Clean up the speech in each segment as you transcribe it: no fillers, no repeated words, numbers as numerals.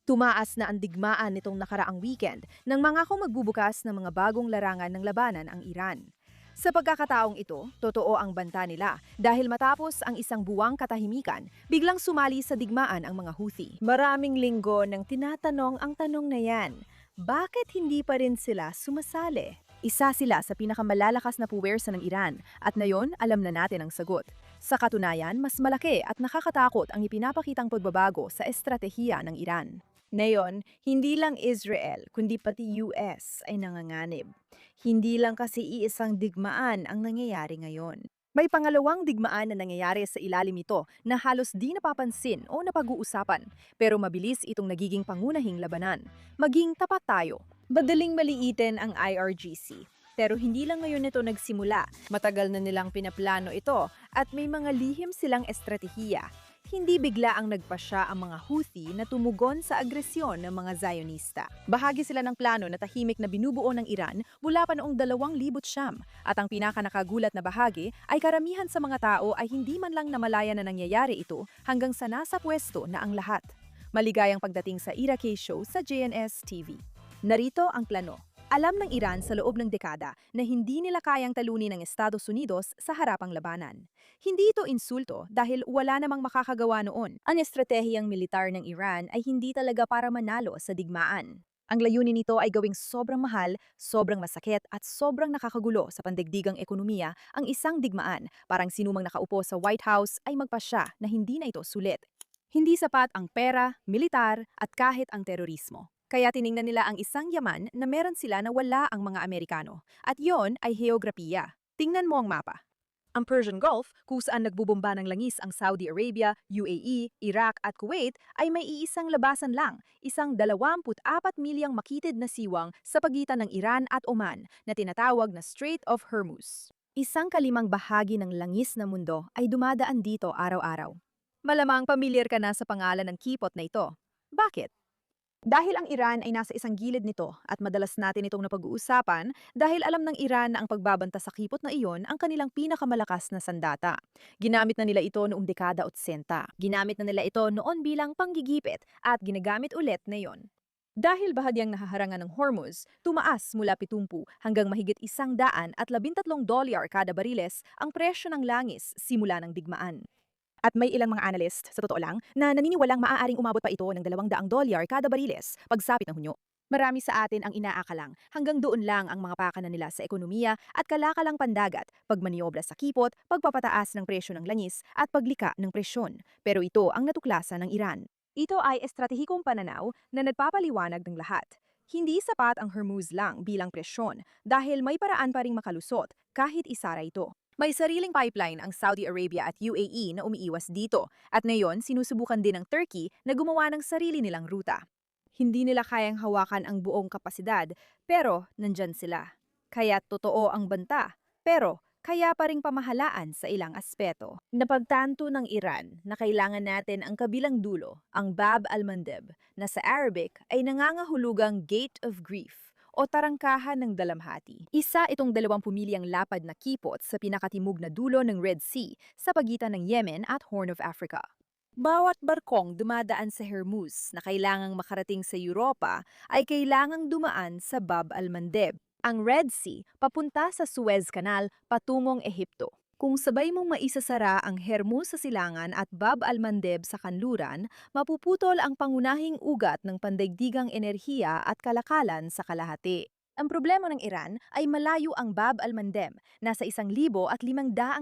Tumaas na ang digmaan nitong nakaraang weekend nang mangakong magbubukas ng mga bagong larangan ng labanan ang Iran. Sa pagkakataong ito, totoo ang banta nila dahil matapos ang isang buwang katahimikan, biglang sumali sa digmaan ang mga Houthi. Maraming linggo nang tinatanong ang tanong na yan, bakit hindi pa rin sila sumasali? Isa sila sa pinakamalalakas na puwersa ng Iran at ngayon alam na natin ang sagot. Sa katunayan, mas malaki at nakakatakot ang ipinapakitang pagbabago sa estratehiya ng Iran. Ngayon, hindi lang Israel, kundi pati US ay nanganganib. Hindi lang kasi iisang digmaan ang nangyayari ngayon. May pangalawang digmaan na nangyayari sa ilalim ito na halos di napapansin o napag-uusapan, pero mabilis itong nagiging pangunahing labanan. Maging tapat tayo. Madaling maliitin ang IRGC. Pero hindi lang ngayon ito nagsimula. Matagal na nilang pinaplano ito at may mga lihim silang estratehiya. Hindi bigla ang nagpasya ang mga Houthi na tumugon sa agresyon ng mga Zionista. Bahagi sila ng plano na tahimik na binubuo ng Iran mula pa noong 2009 at ang pinakanakagulat na bahagi ay karamihan sa mga tao ay hindi man lang namalaya na nangyayari ito hanggang sa nasa pwesto na ang lahat. Maligayang pagdating sa Iraqi show sa JNS TV. Narito ang plano. Alam ng Iran sa loob ng dekada na hindi nila kayang talunin ng Estados Unidos sa harapang labanan. Hindi ito insulto dahil wala namang makakagawa noon. Ang estratehiyang militar ng Iran ay hindi talaga para manalo sa digmaan. Ang layunin nito ay gawing sobrang mahal, sobrang masakit at sobrang nakakagulo sa pandigdigang ekonomiya ang isang digmaan, parang sinumang nakaupo sa White House ay magpasya na hindi na ito sulit. Hindi sapat ang pera, militar at kahit ang terorismo. Kaya tiningnan nila ang isang yaman na meron sila na wala ang mga Amerikano. At yon ay heograpiya. Tingnan mo ang mapa. Ang Persian Gulf, kung saan nagbubomba ng langis ang Saudi Arabia, UAE, Iraq at Kuwait, ay may iisang labasan lang, isang 24 milyang makitid na siwang sa pagitan ng Iran at Oman na tinatawag na Strait of Hormuz. Isang kalimang bahagi ng langis na mundo ay dumadaan dito araw-araw. Malamang pamilyar ka na sa pangalan ng kipot na ito. Bakit? Dahil ang Iran ay nasa isang gilid nito at madalas natin itong napag-uusapan dahil alam ng Iran na ang pagbabanta sa kipot na iyon ang kanilang pinakamalakas na sandata. Ginamit na nila ito noong dekada 80. Ginamit na nila ito noon bilang panggigipit at ginagamit ulit ngayon. Dahil bahagyang nahaharangan ng Hormuz, tumaas mula 70 hanggang mahigit $113 kada bariles ang presyo ng langis simula ng digmaan. At may ilang mga analyst, sa totoo lang, na naniniwalang maaaring umabot pa ito ng $200 kada bariles pagsapit ng Hunyo. Marami sa atin ang inaakalang hanggang doon lang ang mga pakanan nila sa ekonomiya at kalakalang pandagat, pagmaniobra sa kipot, pagpapataas ng presyo ng langis at paglika ng presyon. Pero ito ang natuklasan ng Iran. Ito ay estratehikong pananaw na nagpapaliwanag ng lahat. Hindi sapat ang Hormuz lang bilang presyon dahil may paraan pa ring makalusot kahit isara ito. May sariling pipeline ang Saudi Arabia at UAE na umiiwas dito at ngayon sinusubukan din ng Turkey na gumawa ng sarili nilang ruta. Hindi nila kayang hawakan ang buong kapasidad pero nandyan sila. Kaya totoo ang banta pero kaya pa ring pamahalaan sa ilang aspeto. Napagtanto ng Iran na kailangan natin ang kabilang dulo, ang Bab al-Mandeb, na sa Arabic ay nangangahulugang Gate of Grief o tarangkahan ng dalamhati. Isa itong 20 milyang lapad na kipot sa pinakatimog na dulo ng Red Sea sa pagitan ng Yemen at Horn of Africa. Bawat barkong dumadaan sa Hormuz na kailangang makarating sa Europa ay kailangang dumaan sa Bab al-Mandeb, ang Red Sea papunta sa Suez Canal patungong Ehipto. Kung sabay mong maisasara ang Hormuz sa silangan at Bab al-Mandeb sa kanluran, mapuputol ang pangunahing ugat ng pandaigdigang enerhiya at kalakalan sa kalahati. Ang problema ng Iran ay malayo ang Bab al-Mandeb, nasa 1,500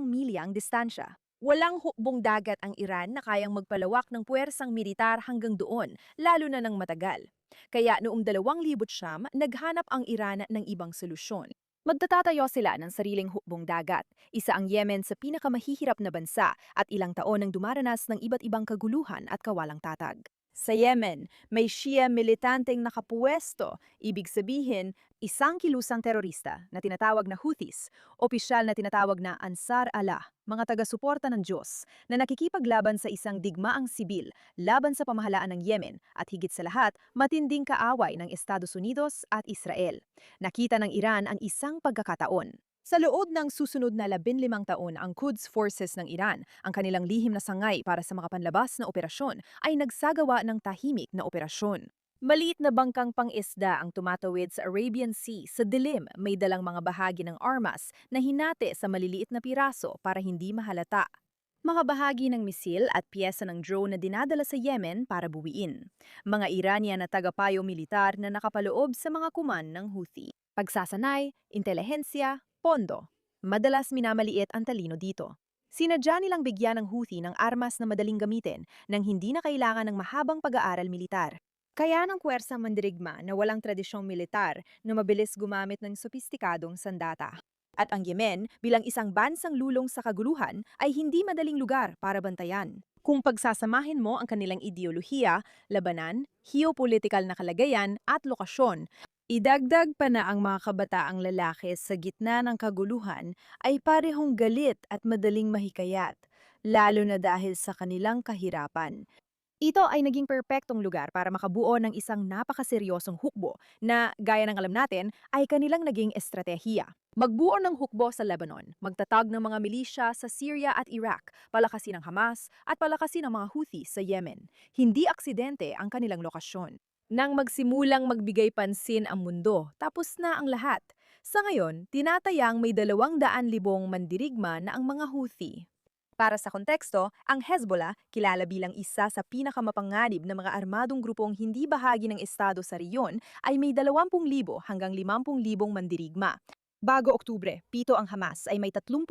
milya ang distansya. Walang hukbong dagat ang Iran na kayang magpalawak ng puwersang militar hanggang doon, lalo na ng matagal. Kaya noong 2009, naghanap ang Iran ng ibang solusyon. Magtatatayo sila ng sariling hukbong dagat. Isa ang Yemen sa pinakamahihirap na bansa at ilang taon nang dumaranas ng iba't ibang kaguluhan at kawalang tatag. Sa Yemen, may Shia militanteng nakapuwesto, ibig sabihin, isang kilusang terorista na tinatawag na Houthis, opisyal na tinatawag na Ansar Allah, mga taga-suporta ng Diyos, na nakikipaglaban sa isang digmaang sibil laban sa pamahalaan ng Yemen at higit sa lahat, matinding kaaway ng Estados Unidos at Israel. Nakita ng Iran ang isang pagkakataon. Sa loob ng susunod na 15 taon, ang Quds Forces ng Iran, ang kanilang lihim na sangay para sa mga panlabas na operasyon, ay nagsagawa ng tahimik na operasyon. Maliit na bangkang pang-isda ang tumatawid sa Arabian Sea sa dilim, may dalang mga bahagi ng armas na hinati sa maliliit na piraso para hindi mahalata. Mga bahagi ng misil at piyesa ng drone na dinadala sa Yemen para buwiin. Mga Iranian na tagapayo militar na nakapaloob sa mga kuman ng Houthi. Pagsasanay, intelihensya, pondo. Madalas minamaliit ang talino dito. Sinadya nilang bigyan ng Houthi ng armas na madaling gamitin nang hindi na kailangan ng mahabang pag-aaral militar. Kaya ng puwersang mandirigma na walang tradisyong militar na mabilis gumamit ng sopistikadong sandata. At ang Yemen, bilang isang bansang lulong sa kaguluhan, ay hindi madaling lugar para bantayan. Kung pagsasamahin mo ang kanilang ideolohiya, labanan, geopolitikal na kalagayan at lokasyon, idagdag pa na ang mga kabataang lalaki sa gitna ng kaguluhan ay parehong galit at madaling mahikayat, lalo na dahil sa kanilang kahirapan. Ito ay naging perpektong lugar para makabuo ng isang napakaseryosong hukbo na, gaya ng alam natin, ay kanilang naging estratehiya. Magbuo ng hukbo sa Lebanon, magtatag ng mga milisya sa Syria at Iraq, palakasin ang Hamas at palakasin ang mga Houthi sa Yemen. Hindi aksidente ang kanilang lokasyon. Nang magsimulang magbigay pansin ang mundo, tapos na ang lahat. Sa ngayon, tinatayang may 200,000 mandirigma na ang mga Houthi. Para sa konteksto, ang Hezbollah, kilala bilang isa sa pinakamapanganib na mga armadong grupong hindi bahagi ng estado sa riyon, ay may 20,000 hanggang 50,000 mandirigma. Bago Oktubre, 7 ang Hamas ay may 30,000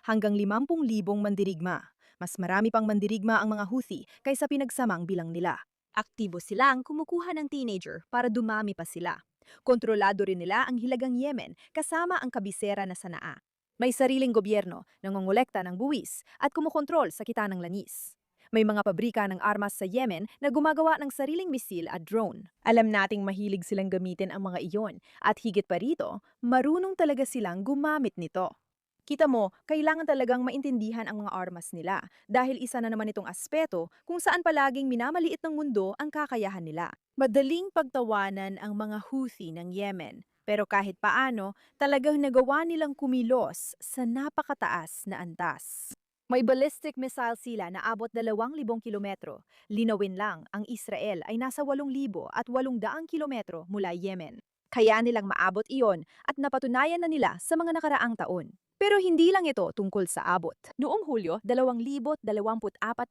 hanggang 50,000 mandirigma. Mas marami pang mandirigma ang mga Houthi kaysa pinagsamang bilang nila. Aktibo silang kumukuha ng teenager para dumami pa sila. Kontrolado rin nila ang Hilagang Yemen kasama ang kabisera na Sanaa. May sariling gobyerno, nangongolekta ng buwis at kumukontrol sa kita ng langis. May mga pabrika ng armas sa Yemen na gumagawa ng sariling misil at drone. Alam nating mahilig silang gamitin ang mga iyon at higit pa rito, marunong talaga silang gumamit nito. Kita mo, kailangan talagang maintindihan ang mga armas nila dahil isa na naman itong aspeto kung saan palaging minamaliit ng mundo ang kakayahan nila. Madaling pagtawanan ang mga Houthi ng Yemen, pero kahit paano, talagang nagawa nilang kumilos sa napakataas na antas. May ballistic missile sila na abot 2,000 kilometro. Linawin lang, ang Israel ay nasa 8,000 at 800 kilometro mula Yemen. Kaya nilang maabot iyon at napatunayan na nila sa mga nakaraang taon. Pero hindi lang ito tungkol sa abot. Noong Hulyo, 2024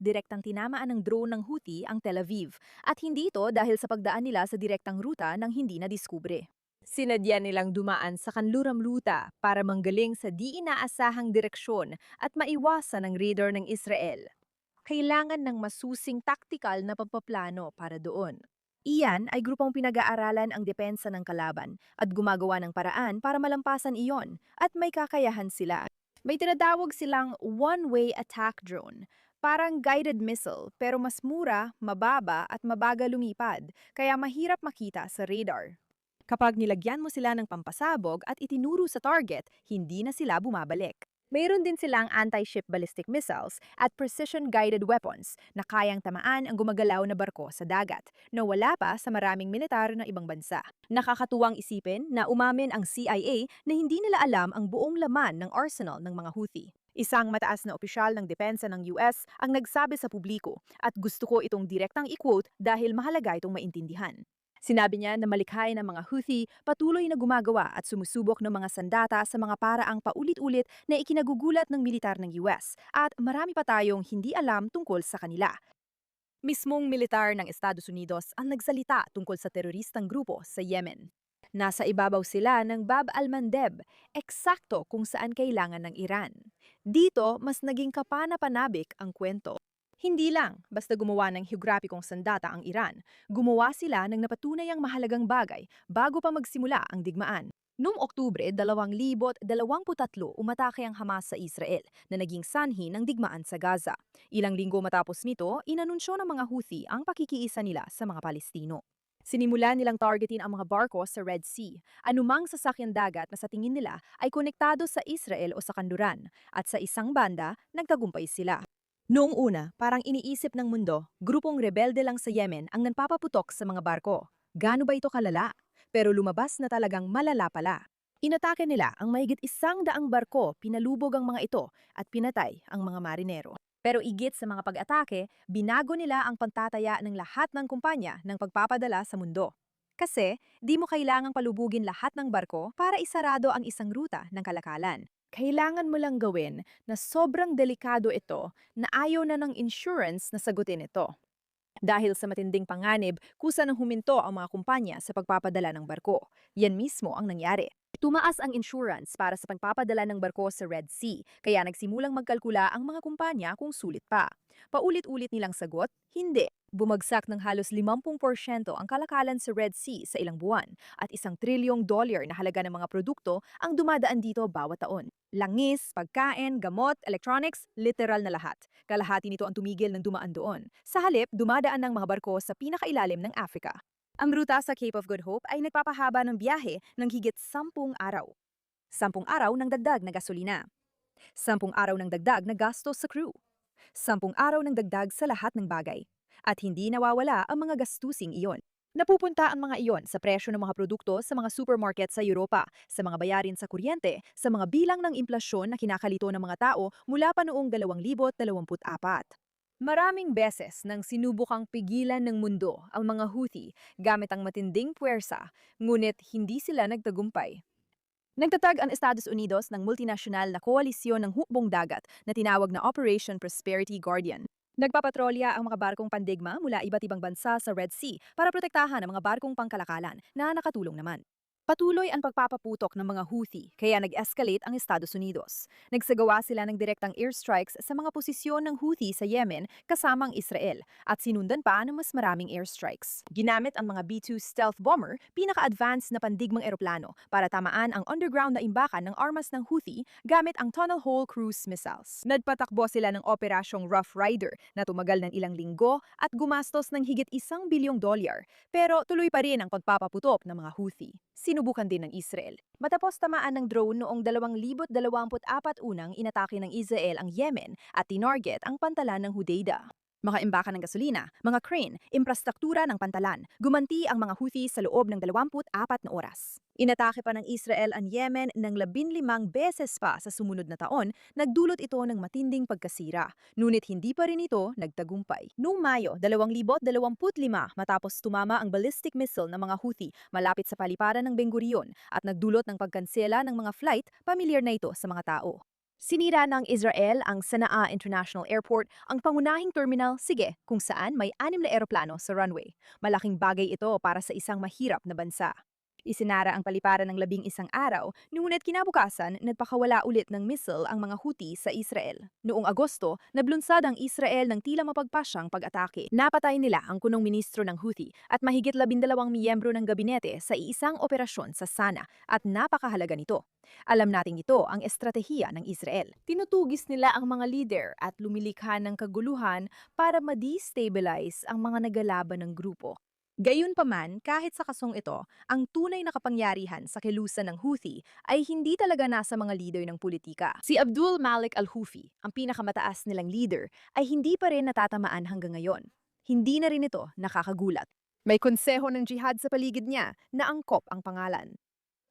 direktang tinamaan ng drone ng Houthi ang Tel Aviv. At hindi ito dahil sa pagdaan nila sa direktang ruta ng hindi nadiskubre. Sinadya nilang dumaan sa kanluram luta para manggaling sa di inaasahang direksyon at maiwasan ang radar ng Israel. Kailangan ng masusing taktikal na pagpaplano para doon. Iyan ay grupong pinag-aaralan ang depensa ng kalaban at gumagawa ng paraan para malampasan iyon at may kakayahan sila. May tinatawag silang one-way attack drone. Parang guided missile pero mas mura, mababa at mabagal lumipad kaya mahirap makita sa radar. Kapag nilagyan mo sila ng pampasabog at itinuro sa target, hindi na sila bumabalik. Mayroon din silang anti-ship ballistic missiles at precision-guided weapons na kayang tamaan ang gumagalaw na barko sa dagat na wala pa sa maraming militar ng ibang bansa. Nakakatuwang isipin na umamin ang CIA na hindi nila alam ang buong laman ng arsenal ng mga Houthi. Isang mataas na opisyal ng depensa ng US ang nagsabi sa publiko at gusto ko itong direktang i-quote dahil mahalaga itong maintindihan. Sinabi niya na malikhain ng mga Houthi patuloy na gumagawa at sumusubok ng mga sandata sa mga paraang paulit-ulit na ikinagugulat ng militar ng US at marami pa tayong hindi alam tungkol sa kanila. Mismong militar ng Estados Unidos ang nagsalita tungkol sa teroristang grupo sa Yemen. Nasa ibabaw sila ng Bab al-Mandeb, eksakto kung saan kailangan ng Iran. Dito, mas naging kapana-panabik ang kwento. Hindi lang, basta gumawa ng heograpikong sandata ang Iran, gumawa sila ng napatunayang mahalagang bagay bago pa magsimula ang digmaan. Noong Oktubre 2023, umatake ang Hamas sa Israel na naging sanhi ng digmaan sa Gaza. Ilang linggo matapos nito, inanunsyo ng mga Houthi ang pakikiisa nila sa mga Palestino. Sinimula nilang targetin ang mga barko sa Red Sea, anumang sasakyan dagat na sa tingin nila ay konektado sa Israel o sa kanluran, at sa isang banda, nagtagumpay sila. Noong una, parang iniisip ng mundo, grupong rebelde lang sa Yemen ang nanpapaputok sa mga barko. Gaano ba ito kalala? Pero lumabas na talagang malala pala. Inatake nila ang mahigit 100 barko, pinalubog ang mga ito at pinatay ang mga marinero. Pero igit sa mga pag-atake, binago nila ang pantataya ng lahat ng kumpanya ng pagpapadala sa mundo. Kasi, di mo kailangang palubugin lahat ng barko para isarado ang isang ruta ng kalakalan. Kailangan mo lang gawin na sobrang delikado ito na ayaw na ng insurance na sagutin ito. Dahil sa matinding panganib, kusa nang huminto ang mga kumpanya sa pagpapadala ng barko. Yan mismo ang nangyari. Tumaas ang insurance para sa pagpapadala ng barko sa Red Sea, kaya nagsimulang magkalkula ang mga kumpanya kung sulit pa. Paulit-ulit nilang sagot, hindi. Bumagsak ng halos 50% ang kalakalan sa Red Sea sa ilang buwan at $1 trillion na halaga ng mga produkto ang dumadaan dito bawat taon. Langis, pagkain, gamot, electronics, literal na lahat. Kalahati nito ang tumigil ng dumaan doon. Sa halip, dumadaan ng mga barko sa pinakailalim ng Africa. Ang ruta sa Cape of Good Hope ay nagpapahaba ng biyahe ng higit 10 araw. 10 araw ng dagdag na gasolina. 10 araw ng dagdag na gastos sa crew. 10 araw ng dagdag sa lahat ng bagay. At hindi nawawala ang mga gastusing iyon. Napupunta ang mga iyon sa presyo ng mga produkto sa mga supermarket sa Europa, sa mga bayarin sa kuryente, sa mga bilang ng implasyon na kinakalito ng mga tao mula pa noong 2024. Maraming beses nang sinubukang pigilan ng mundo ang mga Houthi gamit ang matinding puwersa, ngunit hindi sila nagtagumpay. Nagtatag ang Estados Unidos ng multinasyonal na koalisyon ng hukbong dagat na tinawag na Operation Prosperity Guardian. Nagpapatrolya ang mga barkong pandigma mula iba't ibang bansa sa Red Sea para protektahan ang mga barkong pangkalakalan na nakatulong naman. Patuloy ang pagpapaputok ng mga Houthi kaya nag-escalate ang Estados Unidos. Nagsagawa sila ng direktang airstrikes sa mga posisyon ng Houthi sa Yemen kasama ang Israel at sinundan pa ng mas maraming airstrikes. Ginamit ang mga B-2 stealth bomber, pinaka-advanced na pandigmang eroplano para tamaan ang underground na imbakan ng armas ng Houthi gamit ang tunnel hole cruise missiles. Nagpatakbo sila ng operasyong Rough Rider na tumagal ng ilang linggo at gumastos ng higit $1 billion, pero tuloy pa rin ang pagpapaputok ng mga Houthi. Sinubukan din ng Israel. Matapos tamaan ng drone noong 2024 unang inatake ng Israel ang Yemen at tinarget ang pantalan ng Hudeida. Mga imbakan ng gasolina, mga crane, infrastruktura ng pantalan, gumanti ang mga Houthi sa loob ng 24 na oras. Inatake pa ng Israel ang Yemen ng 15 beses pa sa sumunod na taon, nagdulot ito ng matinding pagkasira. Ngunit hindi pa rin ito nagtagumpay. Noong Mayo 2025 matapos tumama ang ballistic missile ng mga Houthi malapit sa paliparan ng Ben Gurion at nagdulot ng pagkansela ng mga flight, pamilyar na ito sa mga tao. Sinira ng Israel ang Sanaa International Airport, ang pangunahing terminal, kung saan may 6 na eroplano sa runway. Malaking bagay ito para sa isang mahirap na bansa. Isinara ang paliparan ng 11 araw, ngunit kinabukasan nagpakawala ulit ng missile ang mga Houthi sa Israel. Noong Agosto, nablunsad ang Israel ng tila mapagpasyang pag-atake. Napatay nila ang kunong ministro ng Houthi at mahigit 12 miyembro ng gabinete sa iisang operasyon sa Sana at napakahalaga nito. Alam nating ito ang estratehiya ng Israel. Tinutugis nila ang mga leader at lumilikha ng kaguluhan para ma-destabilize ang mga nagalaban ng grupo. Gayunpaman, kahit sa kasong ito, ang tunay na kapangyarihan sa kilusan ng Houthi ay hindi talaga nasa mga leader ng politika. Si Abdul Malik al-Houthi, ang pinakamataas nilang leader, ay hindi pa rin natatamaan hanggang ngayon. Hindi na rin ito nakakagulat. May konseho ng jihad sa paligid niya na angkop ang pangalan.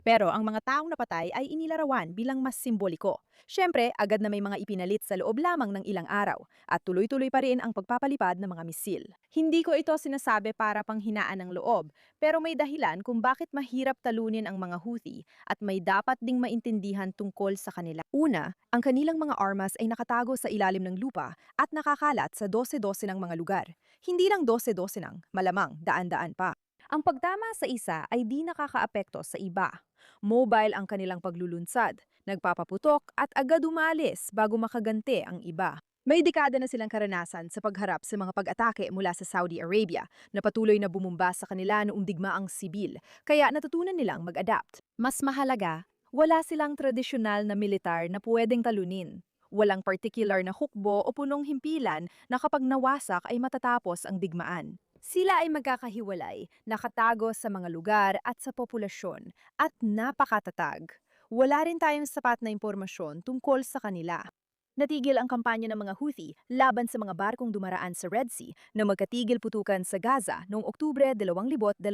Pero ang mga taong napatay ay inilarawan bilang mas simboliko. Siyempre, agad na may mga ipinalit sa loob lamang ng ilang araw at tuloy-tuloy pa rin ang pagpapalipad ng mga misil. Hindi ko ito sinasabi para panghinaan ng loob, pero may dahilan kung bakit mahirap talunin ang mga Houthi at may dapat ding maintindihan tungkol sa kanila. Una, ang kanilang mga armas ay nakatago sa ilalim ng lupa at nakakalat sa 12-12 ng mga lugar. Hindi lang 12-12 ng, malamang daan-daan pa. Ang pagtama sa isa ay di nakakaapekto sa iba. Mobile ang kanilang paglulunsad, nagpapaputok at agad umalis bago makaganti ang iba. May dekada na silang karanasan sa pagharap sa mga pag-atake mula sa Saudi Arabia na patuloy na bumumba sa kanila noong digmaang sibil, kaya natutunan nilang mag-adapt. Mas mahalaga, wala silang tradisyonal na militar na pwedeng talunin. Walang particular na hukbo o punong himpilan na kapag nawasak ay matatapos ang digmaan. Sila ay magkakahiwalay, nakatago sa mga lugar at sa populasyon, at napakatatag. Wala rin tayong sapat na impormasyon tungkol sa kanila. Natigil ang kampanya ng mga Houthi laban sa mga barkong dumaraan sa Red Sea na magkatigil putukan sa Gaza noong Oktubre 2025.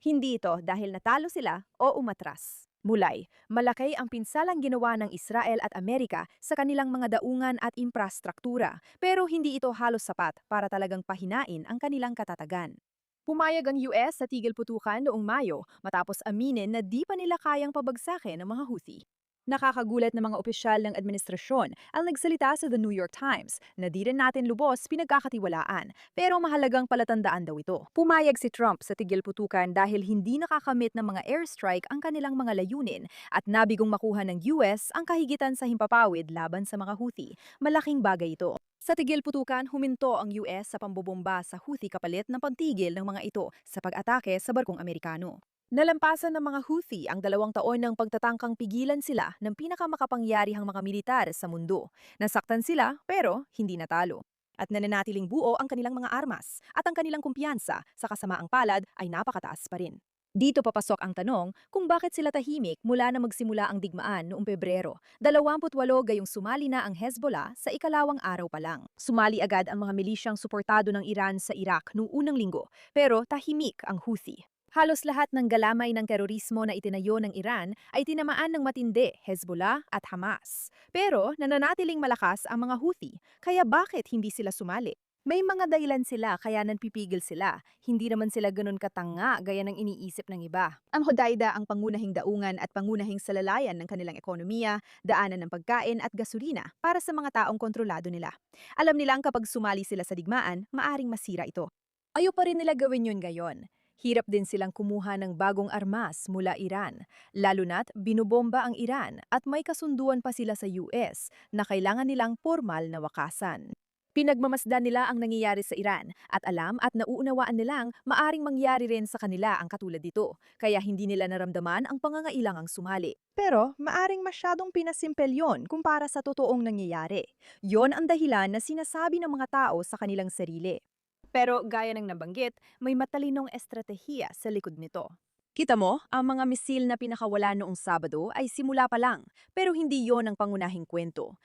Hindi ito dahil natalo sila o umatras. Mulay, malaki ang pinsalang ginawa ng Israel at Amerika sa kanilang mga daungan at infrastruktura, pero hindi ito halos sapat para talagang pahinain ang kanilang katatagan. Pumayag ang US sa tigil putukan noong Mayo matapos aminin na di pa nila kayang pabagsakin ang mga Houthi. Nakakagulat na mga opisyal ng administrasyon ang nagsalita sa The New York Times na di rin natin lubos pinagkakatiwalaan, pero mahalagang palatandaan daw ito. Pumayag si Trump sa tigil putukan dahil hindi nakakamit ng mga airstrike ang kanilang mga layunin at nabigong makuha ng US ang kahigitan sa himpapawid laban sa mga Houthi. Malaking bagay ito. Sa tigil putukan, huminto ang US sa pambobomba sa Houthi kapalit ng pantigil ng mga ito sa pag-atake sa barkong Amerikano. Nalampasan ng mga Houthi ang 2 taon ng pagtatangkang pigilan sila ng pinakamakapangyarihang mga militar sa mundo. Nasaktan sila pero hindi natalo. At nananatiling buo ang kanilang mga armas at ang kanilang kumpiyansa sa kasamaang palad ay napakataas pa rin. Dito papasok ang tanong kung bakit sila tahimik mula na magsimula ang digmaan noong Pebrero. 28 gayong sumali na ang Hezbollah sa ikalawang araw pa lang. Sumali agad ang mga milisyang suportado ng Iran sa Iraq noong unang linggo, pero tahimik ang Houthi. Halos lahat ng galamay ng terorismo na itinayo ng Iran ay tinamaan ng matindi, Hezbollah at Hamas. Pero nananatiling malakas ang mga Houthi, kaya bakit hindi sila sumali? May mga dahilan sila kaya nanpipigil sila. Hindi naman sila ganun katanga gaya ng iniisip ng iba. Ang Hodayda ang pangunahing daungan at pangunahing salalayan ng kanilang ekonomiya, daanan ng pagkain at gasolina para sa mga taong kontrolado nila. Alam nilang kapag sumali sila sa digmaan, maaring masira ito. Ayaw pa rin nila gawin yun gayon. Hirap din silang kumuha ng bagong armas mula Iran, lalo na't binubomba ang Iran at may kasunduan pa sila sa US na kailangan nilang formal na wakasan. Pinagmamasdan nila ang nangyayari sa Iran at alam at nauunawaan nilang maaring mangyari rin sa kanila ang katulad dito, kaya hindi nila naramdaman ang pangangailangang sumali. Pero maaring masyadong pinasimpel yon kumpara sa totoong nangyayari. Yon ang dahilan na sinasabi ng mga tao sa kanilang sarili. Pero gaya ng nabanggit, may matalinong estratehiya sa likod nito. Kita mo, ang mga misil na pinakawala noong Sabado ay simula pa lang, pero hindi yon ang pangunahing kwento.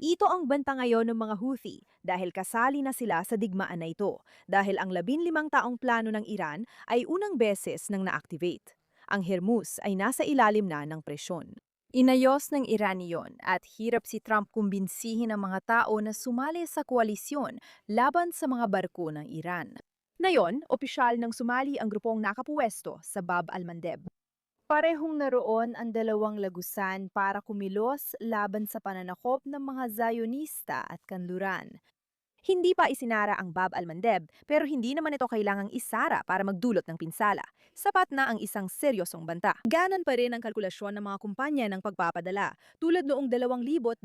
Ito ang banta ngayon ng mga Houthi dahil kasali na sila sa digmaan na ito, dahil ang 15 taong plano ng Iran ay unang beses nang na-activate. Ang Hormuz ay nasa ilalim na ng presyon. Inayos ng Iran iyon at hirap si Trump kumbinsihin ang mga tao na sumali sa koalisyon laban sa mga barko ng Iran. Ngayon, opisyal nang sumali ang grupong nakapuwesto sa Bab al-Mandeb. Parehong naroon ang dalawang lagusan para kumilos laban sa pananakop ng mga Zionista at kanluran. Hindi pa isinara ang Bab al-Mandeb pero hindi naman ito kailangang isara para magdulot ng pinsala. Sapat na ang isang seryosong banta. Ganon pa rin ang kalkulasyon ng mga kumpanya ng pagpapadala tulad noong 2023.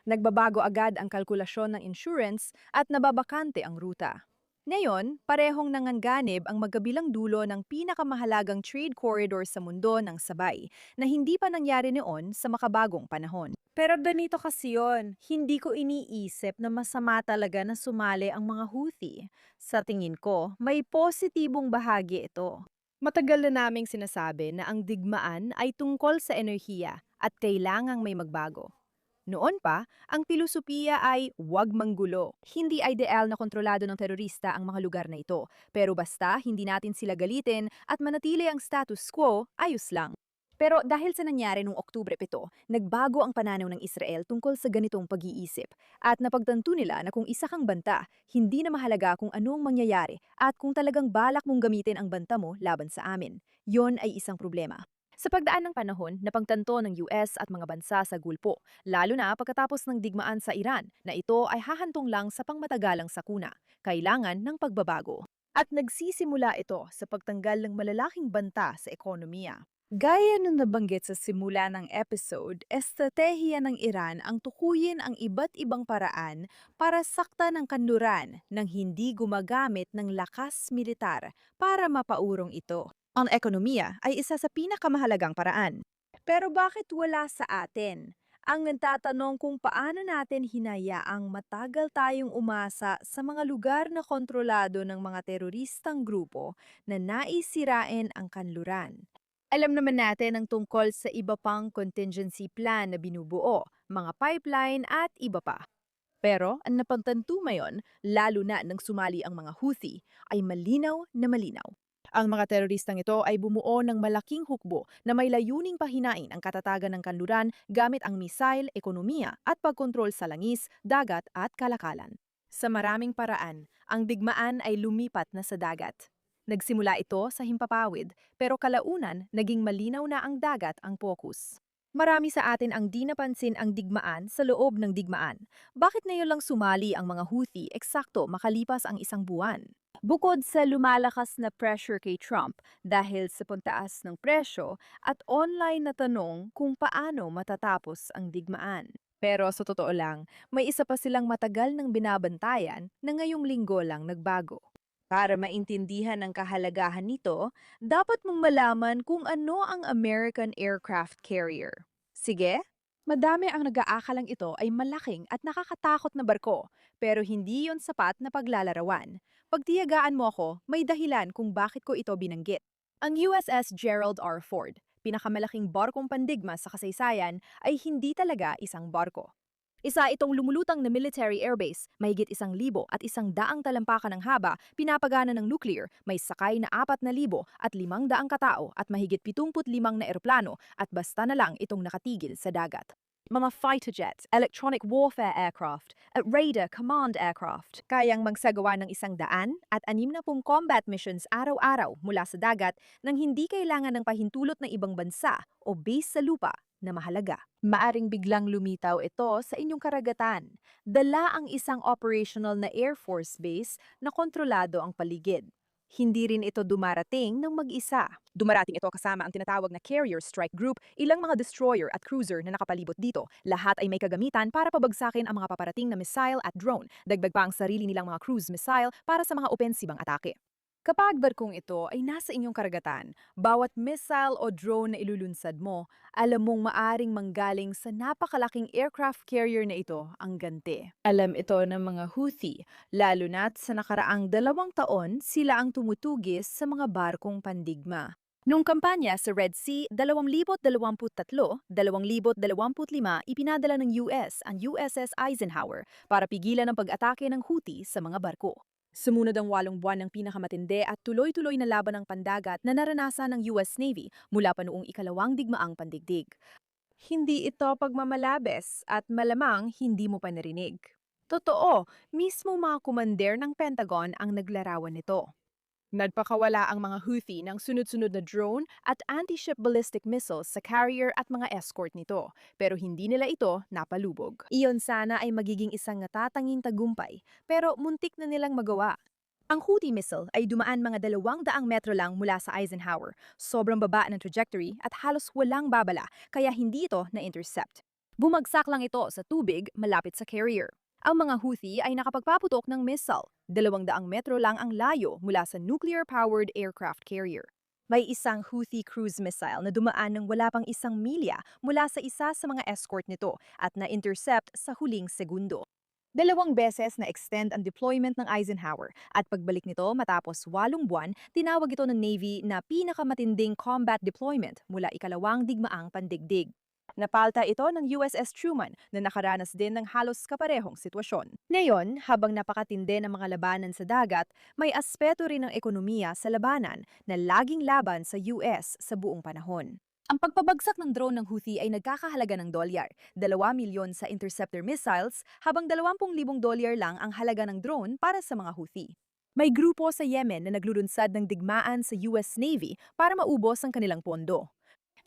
Nagbabago agad ang kalkulasyon ng insurance at nababakante ang ruta. Ngayon, parehong nanganganib ang magkabilang dulo ng pinakamahalagang trade corridor sa mundo ng sabay na hindi pa nangyari noon sa makabagong panahon. Pero ganito kasi yun, hindi ko iniisip na masama talaga na sumali ang mga Houthi. Sa tingin ko, may positibong bahagi ito. Matagal na naming sinasabi na ang digmaan ay tungkol sa enerhiya at kailangang may magbago. Noon pa, ang pilosopiya ay huwag manggulo. Hindi ideal na kontrolado ng terorista ang mga lugar na ito, pero basta hindi natin sila galitin at manatili ang status quo, ayos lang. Pero dahil sa nangyari noong Oktubre 7, nagbago ang pananaw ng Israel tungkol sa ganitong pag-iisip at napagtanto nila na kung isa kang banta, hindi na mahalaga kung anong mangyayari at kung talagang balak mong gamitin ang banta mo laban sa amin. Yon ay isang problema. Sa pagdaan ng panahon, napagtanto ng US at mga bansa sa Gulpo, lalo na pagkatapos ng digmaan sa Iran, na ito ay hahantong lang sa pangmatagalang sakuna, kailangan ng pagbabago. At nagsisimula ito sa pagtanggal ng malalaking banta sa ekonomiya. Gaya ng nabanggit sa simula ng episode, estratehiya ng Iran ang tukuyin ang iba't ibang paraan para saktan ang kanluran nang hindi gumagamit ng lakas militar para mapaurong ito. Ang ekonomiya ay isa sa pinakamahalagang paraan. Pero bakit wala sa atin? Ang nagtatanong kung paano natin hinayaang matagal tayong umasa sa mga lugar na kontrolado ng mga teroristang grupo na nais sirain ang kanluran. Alam naman natin ang tungkol sa iba pang contingency plan na binubuo, mga pipeline at iba pa. Pero ang napagtanto ngayon, lalo na nang sumali ang mga Houthi, ay malinaw na malinaw. Ang mga teroristang ito ay bumuo ng malaking hukbo na may layuning pahinain ang katatagan ng kanluran gamit ang misail, ekonomiya at pagkontrol sa langis, dagat at kalakalan. Sa maraming paraan, ang digmaan ay lumipat na sa dagat. Nagsimula ito sa himpapawid, pero kalaunan naging malinaw na ang dagat ang pokus. Marami sa atin ang di napansin ang digmaan sa loob ng digmaan. Bakit ngayon lang sumali ang mga Houthi eksakto makalipas ang isang buwan? Bukod sa lumalakas na pressure kay Trump dahil sa puntaas ng presyo at online na tanong kung paano matatapos ang digmaan. Pero sa totoo lang, may isa pa silang matagal ng binabantayan na ngayong linggo lang nagbago. Para maintindihan ang kahalagahan nito, dapat mong malaman kung ano ang American Aircraft Carrier. Sige? Madami ang nag-aakalang ito ay malaking at nakakatakot na barko, pero hindi yon sapat na paglalarawan. Pagtiyagaan mo ako, may dahilan kung bakit ko ito binanggit. Ang USS Gerald R. Ford, pinakamalaking barkong pandigma sa kasaysayan, ay hindi talaga isang barko. Isa itong lumulutang na military airbase, mahigit 1,100 talampakan ng haba, pinapagana ng nuclear, may sakay na 4,000 at 500 katao at mahigit 75 na eroplano at basta na lang itong nakatigil sa dagat. Mga fighter jets, electronic warfare aircraft, at radar command aircraft, kayang magsagawa ng 100 at 60 combat missions araw-araw mula sa dagat nang hindi kailangan ng pahintulot ng ibang bansa o base sa lupa na mahalaga. Maaring biglang lumitaw ito sa inyong karagatan. Dala ang isang operational na Air Force base na kontrolado ang paligid. Hindi rin ito dumarating ng mag-isa. Dumarating ito kasama ang tinatawag na Carrier Strike Group, ilang mga destroyer at cruiser na nakapalibot dito. Lahat ay may kagamitan para pabagsakin ang mga paparating na missile at drone. Dagdag pa ang sarili nilang mga cruise missile para sa mga opensibang atake. Kapag barkong ito ay nasa inyong karagatan, bawat missile o drone na ilulunsad mo, alam mong maaring manggaling sa napakalaking aircraft carrier na ito ang ganti. Alam ito ng mga Houthi, lalo na't sa nakaraang 2 taon sila ang tumutugis sa mga barkong pandigma. Nung kampanya sa Red Sea 2023-2025, ipinadala ng US ang USS Eisenhower para pigilan ang pag-atake ng Houthi sa mga barko. Sumunod ang 8 buwan ng pinakamatindi at tuloy-tuloy na laban ng pandagat na naranasan ng US Navy mula pa noong ikalawang digmaang pandigdig. Hindi ito pagmamalabes at malamang hindi mo pa narinig. Totoo, mismo mga kumander ng Pentagon ang naglarawan nito. Nagpakawala ang mga Houthi ng sunod-sunod na drone at anti-ship ballistic missiles sa carrier at mga escort nito, pero hindi nila ito napalubog. Iyon sana ay magiging isang natatanging tagumpay, pero muntik na nilang magawa. Ang Houthi missile ay dumaan mga 200 metro lang mula sa Eisenhower, sobrang baba ng trajectory at halos walang babala, kaya hindi ito na-intercept. Bumagsak lang ito sa tubig malapit sa carrier. Ang mga Houthi ay nakapagpaputok ng missile. 200 metro lang ang layo mula sa nuclear-powered aircraft carrier. May isang Houthi cruise missile na dumaan ng wala pang 1 milya mula sa isa sa mga escort nito at na-intercept sa huling segundo. 2 beses na-extend ang deployment ng Eisenhower at pagbalik nito matapos 8 buwan, tinawag ito ng Navy na pinakamatinding combat deployment mula ikalawang digmaang pandigdig. Napalta ito ng USS Truman na nakaranas din ng halos kaparehong sitwasyon. Ngayon, habang napakatindi ng mga labanan sa dagat, may aspeto rin ng ekonomiya sa labanan na laging laban sa US sa buong panahon. Ang pagpabagsak ng drone ng Houthi ay nagkakahalaga ng dolyar, 2 milyon sa interceptor missiles, habang 20,000 dolyar lang ang halaga ng drone para sa mga Houthi. May grupo sa Yemen na naglulunsad ng digmaan sa US Navy para maubos ang kanilang pondo.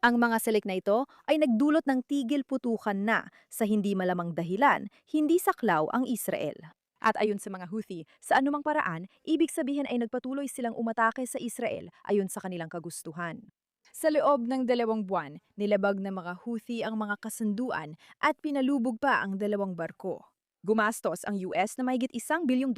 Ang mga salik na ito ay nagdulot ng tigil putukan na sa hindi malamang dahilan, hindi saklaw ang Israel. At ayon sa mga Houthi, sa anumang paraan, ibig sabihin ay nagpatuloy silang umatake sa Israel ayon sa kanilang kagustuhan. Sa loob ng 2 buwan, nilabag ng mga Houthi ang mga kasunduan at pinalubog pa ang 2 barko. Gumastos ang US na mahigit $1 billion,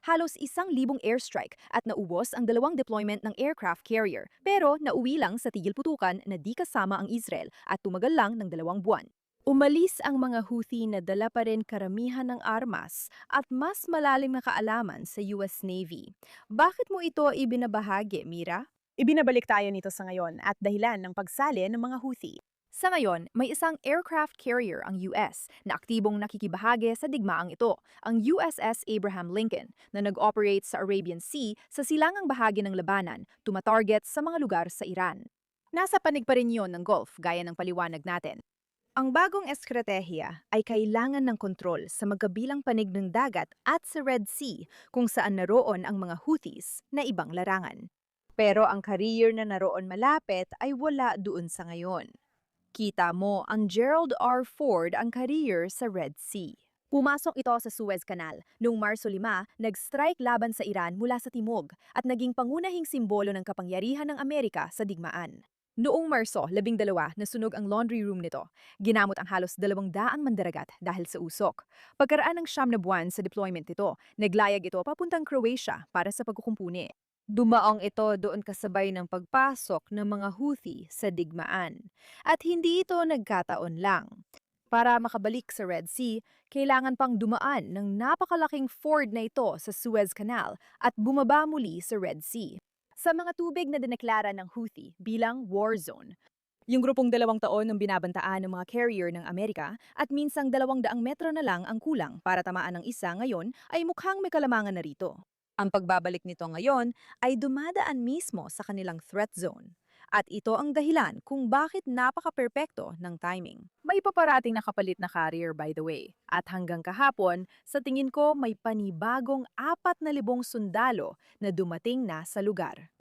halos 1,000 airstrike at naubos ang 2 deployment ng aircraft carrier. Pero nauwi lang sa tigil putukan na di kasama ang Israel at tumagal lang ng 2 buwan. Umalis ang mga Houthi na dala pa rin karamihan ng armas at mas malalim na kaalaman sa US Navy. Bakit mo ito ibinabahagi, Mira? Ibinabalik tayo nito sa ngayon at dahilan ng pagsali ng mga Houthi. Sa ngayon, may isang aircraft carrier ang US na aktibong nakikibahagi sa digmaang ito, ang USS Abraham Lincoln, na nag-operate sa Arabian Sea sa silangang bahagi ng labanan, tumatarget sa mga lugar sa Iran. Nasa panig pa rin yun ng Gulf, gaya ng paliwanag natin. Ang bagong estratehiya ay kailangan ng kontrol sa magkabilang panig ng dagat at sa Red Sea kung saan naroon ang mga Houthis na ibang larangan. Pero ang career na naroon malapit ay wala doon sa ngayon. Kita mo, ang Gerald R. Ford ang career sa Red Sea. Pumasok ito sa Suez Canal. Noong Marso 5, nag-strike laban sa Iran mula sa timog at naging pangunahing simbolo ng kapangyarihan ng Amerika sa digmaan. Noong Marso 12, nasunog ang laundry room nito. Ginamot ang halos 200 mandaragat dahil sa usok. Pagkaraan ng 9 na buwan sa deployment nito, naglayag ito papuntang Croatia para sa pagkukumpuni. Dumaong ito doon kasabay ng pagpasok ng mga Houthi sa digmaan. At hindi ito nagkataon lang. Para makabalik sa Red Sea, kailangan pang dumaan ng napakalaking ford na ito sa Suez Canal at bumaba muli sa Red Sea. Sa mga tubig na dineklara ng Houthi bilang war zone. Yung grupong 2 taon ng binabantaan ng mga carrier ng Amerika at minsang 200 metro na lang ang kulang para tamaan ng isa ngayon ay mukhang may kalamangan na rito. Ang pagbabalik nito ngayon ay dumadaan mismo sa kanilang threat zone. At ito ang dahilan kung bakit napaka-perpekto ng timing. May paparating na kapalit na carrier, by the way. At hanggang kahapon, sa tingin ko may panibagong 4,000 sundalo na dumating na sa lugar.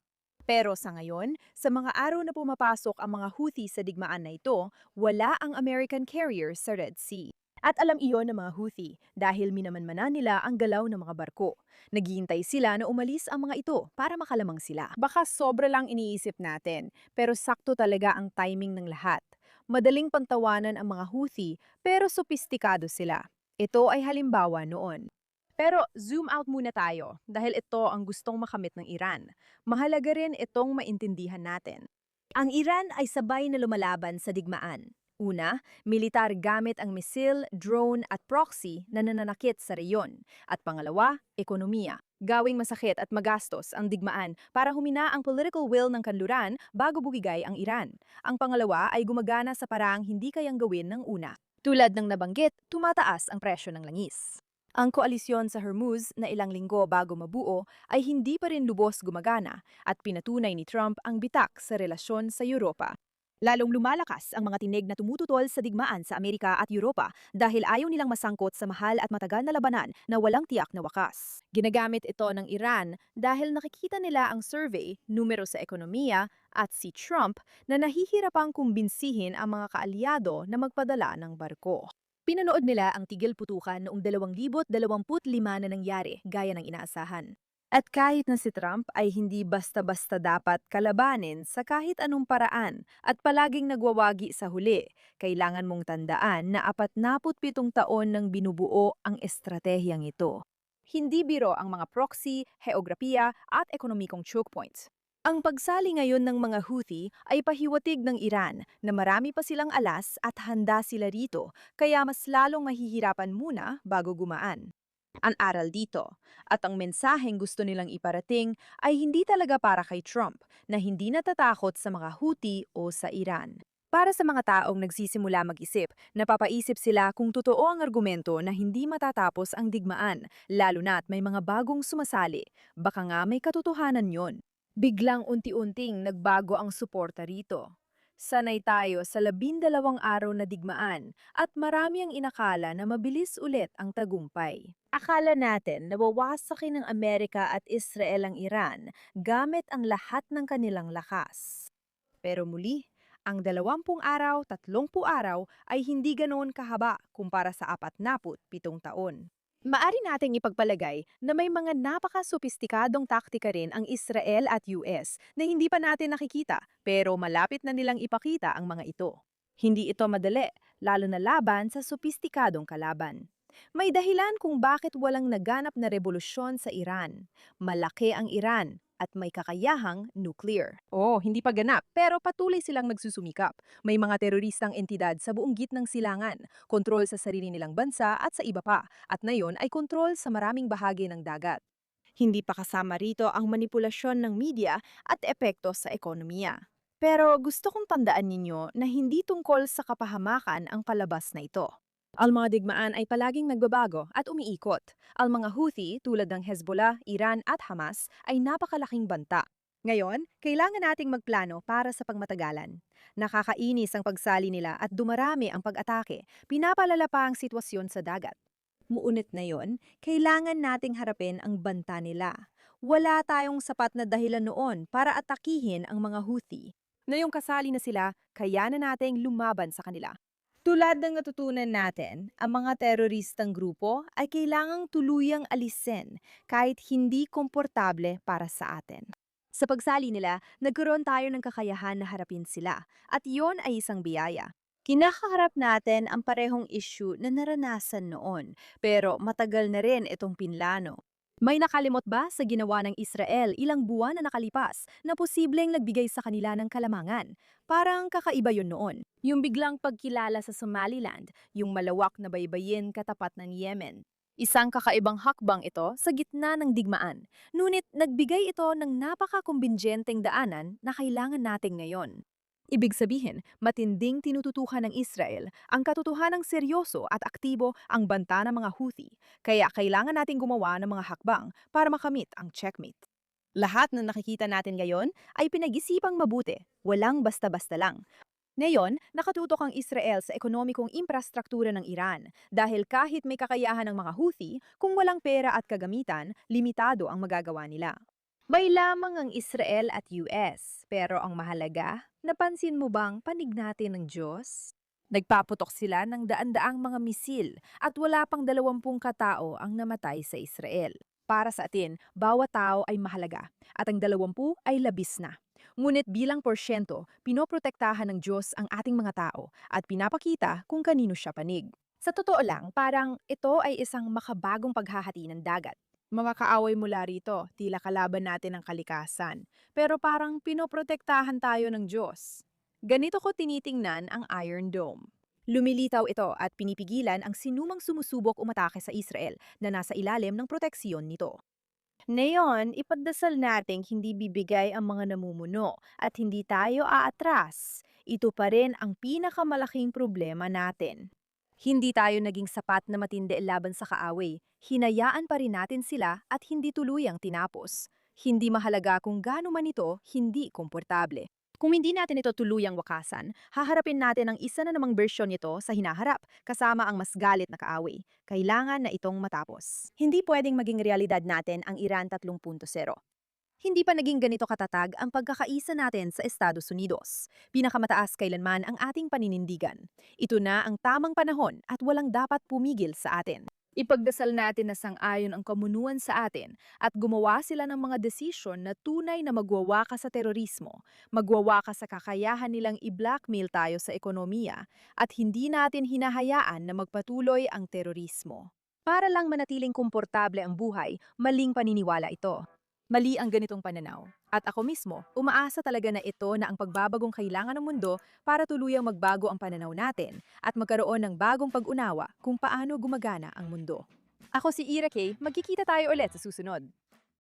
Pero sa ngayon, sa mga araw na pumapasok ang mga Houthi sa digmaan na ito, wala ang American carrier sa Red Sea. At alam iyon ng mga Houthi dahil minamanmanan nila ang galaw ng mga barko. Naghihintay sila na umalis ang mga ito para makalamang sila. Baka sobra lang iniisip natin, pero sakto talaga ang timing ng lahat. Madaling pantawanan ang mga Houthi, pero sopistikado sila. Ito ay halimbawa noon. Pero zoom out muna tayo dahil ito ang gustong makamit ng Iran. Mahalaga rin itong maintindihan natin. Ang Iran ay sabay na lumalaban sa digmaan. Una, militar gamit ang misil, drone at proxy na nananakit sa reyon. At pangalawa, ekonomiya. Gawing masakit at magastos ang digmaan para humina ang political will ng kanluran bago bumigay ang Iran. Ang pangalawa ay gumagana sa paraang hindi kayang gawin ng una. Tulad ng nabanggit, tumataas ang presyo ng langis. Ang koalisyon sa Hormuz na ilang linggo bago mabuo ay hindi pa rin lubos gumagana at pinatunay ni Trump ang bitak sa relasyon sa Europa. Lalong lumalakas ang mga tinig na tumututol sa digmaan sa Amerika at Europa dahil ayaw nilang masangkot sa mahal at matagal na labanan na walang tiyak na wakas. Ginagamit ito ng Iran dahil nakikita nila ang survey, numero sa ekonomiya at si Trump na nahihirapang kumbinsihin ang mga kaalyado na magpadala ng barko. Pinanood nila ang tigil putukan noong 2025 na nangyari gaya ng inaasahan. At kahit na si Trump ay hindi basta-basta dapat kalabanin sa kahit anong paraan at palaging nagwawagi sa huli, kailangan mong tandaan na 47 taon nang binubuo ang estratehiyang ito. Hindi biro ang mga proxy, heograpiya at ekonomikong choke points. Ang pagsali ngayon ng mga Houthi ay pahiwatig ng Iran na marami pa silang alas at handa sila rito, kaya mas lalong mahihirapan muna bago gumaan. Ang aral dito, at ang mensaheng gusto nilang iparating ay hindi talaga para kay Trump na hindi natatakot sa mga Houthi o sa Iran. Para sa mga taong nagsisimula mag-isip, napapaisip sila kung totoo ang argumento na hindi matatapos ang digmaan, lalo na't may mga bagong sumasali. Baka nga may katotohanan yon. Biglang unti-unting nagbago ang suporta rito. Sanay tayo sa 12 araw na digmaan at marami ang inakala na mabilis ulit ang tagumpay. Akala natin nawawasakin ng Amerika at Israel ang Iran gamit ang lahat ng kanilang lakas. Pero muli, ang 20 araw, 30 araw ay hindi ganoon kahaba kumpara sa 47 taon. Maari nating ipagpalagay na may mga napaka-sopistikadong taktika rin ang Israel at US na hindi pa natin nakikita pero malapit na nilang ipakita ang mga ito. Hindi ito madali, lalo na laban sa sopistikadong kalaban. May dahilan kung bakit walang naganap na revolusyon sa Iran. Malaki ang Iran at may kakayahang nuclear. Oh, hindi pa ganap, pero patuloy silang nagsusumikap. May mga teroristang entidad sa buong gitnang silangan, kontrol sa sarili nilang bansa at sa iba pa, at ngayon ay kontrol sa maraming bahagi ng dagat. Hindi pa kasama rito ang manipulasyon ng media at epekto sa ekonomiya. Pero gusto kong tandaan ninyo na hindi tungkol sa kapahamakan ang palabas na ito. Ang mga digmaan ay palaging nagbabago at umiikot. Ang mga Houthi tulad ng Hezbollah, Iran at Hamas ay napakalaking banta. Ngayon, kailangan nating magplano para sa pangmatagalan. Nakakainis ang pagsali nila at dumarami ang pag-atake. Pinapalala pa ang sitwasyon sa dagat. Muunit na yon, kailangan nating harapin ang banta nila. Wala tayong sapat na dahilan noon para atakihin ang mga Houthi. Ngayong kasali na sila, kaya na nating lumaban sa kanila. Tulad ng natutunan natin, ang mga teroristang grupo ay kailangang tuluyang alisin kahit hindi komportable para sa atin. Sa pagsali nila, nagkaroon tayo ng kakayahan na harapin sila at iyon ay isang biyaya. Kinakaharap natin ang parehong issue na naranasan noon, pero matagal na rin itong pinlano. May nakalimot ba sa ginawa ng Israel ilang buwan na nakalipas na posibleng nagbigay sa kanila ng kalamangan? Parang kakaiba yun noon. Yung biglang pagkilala sa Somaliland, yung malawak na baybayin katapat ng Yemen. Isang kakaibang hakbang ito sa gitna ng digmaan. Ngunit nagbigay ito ng napaka-kumbinsyenteng daanan na kailangan natin ngayon. Ibig sabihin, matinding tinututukan ng Israel ang katotohanang seryoso at aktibo ang banta ng mga Houthi, kaya kailangan nating gumawa ng mga hakbang para makamit ang checkmate. Lahat na nakikita natin ngayon ay pinag-isipang mabuti, walang basta-basta lang. Ngayon, nakatutok ang Israel sa ekonomikong infrastruktura ng Iran dahil kahit may kakayahan ng mga Houthi, kung walang pera at kagamitan, limitado ang magagawa nila. May lamang ang Israel at US, pero ang mahalaga, napansin mo bang panig natin ng Diyos? Nagpaputok sila ng daan-daang mga misil at wala pang 20 katao ang namatay sa Israel. Para sa atin, bawat tao ay mahalaga at ang 20 ay labis na. Ngunit bilang porsyento, pinoprotektahan ng Diyos ang ating mga tao at pinapakita kung kanino siya panig. Sa totoo lang, parang ito ay isang makabagong paghahati ng dagat. Mga kaaway mula rito, tila kalaban natin ang kalikasan. Pero parang pinoprotektahan tayo ng Diyos. Ganito ko tinitingnan ang Iron Dome. Lumilitaw ito at pinipigilan ang sinumang sumusubok umatake sa Israel na nasa ilalim ng proteksyon nito. Ngayon, ipagdasal nating hindi bibigay ang mga namumuno at hindi tayo aatras. Ito pa rin ang pinakamalaking problema natin. Hindi tayo naging sapat na matindi laban sa kaaway. Hinayaan pa rin natin sila at hindi tuluyang tinapos. Hindi mahalaga kung gaano man ito hindi komportable. Kung hindi natin ito tuluyang wakasan, haharapin natin ang isa na namang bersyon nito sa hinaharap, kasama ang mas galit na kaaway. Kailangan na itong matapos. Hindi pwedeng maging realidad natin ang Iran 3.0. Hindi pa naging ganito katatag ang pagkakaisa natin sa Estados Unidos. Pinakamataas kailanman ang ating paninindigan. Ito na ang tamang panahon at walang dapat pumigil sa atin. Ipagdasal natin na sang-ayon ang kamunuan sa atin at gumawa sila ng mga desisyon na tunay na magwawaka sa terorismo, magwawaka sa kakayahan nilang i-blackmail tayo sa ekonomiya at hindi natin hinahayaan na magpatuloy ang terorismo. Para lang manatiling komportable ang buhay, maling paniniwala ito. Mali ang ganitong pananaw. At ako mismo, umaasa talaga na ito na ang pagbabagong kailangan ng mundo para tuluyang magbago ang pananaw natin at magkaroon ng bagong pag-unawa kung paano gumagana ang mundo. Ako si Ira Kay, magkikita tayo ulit sa susunod.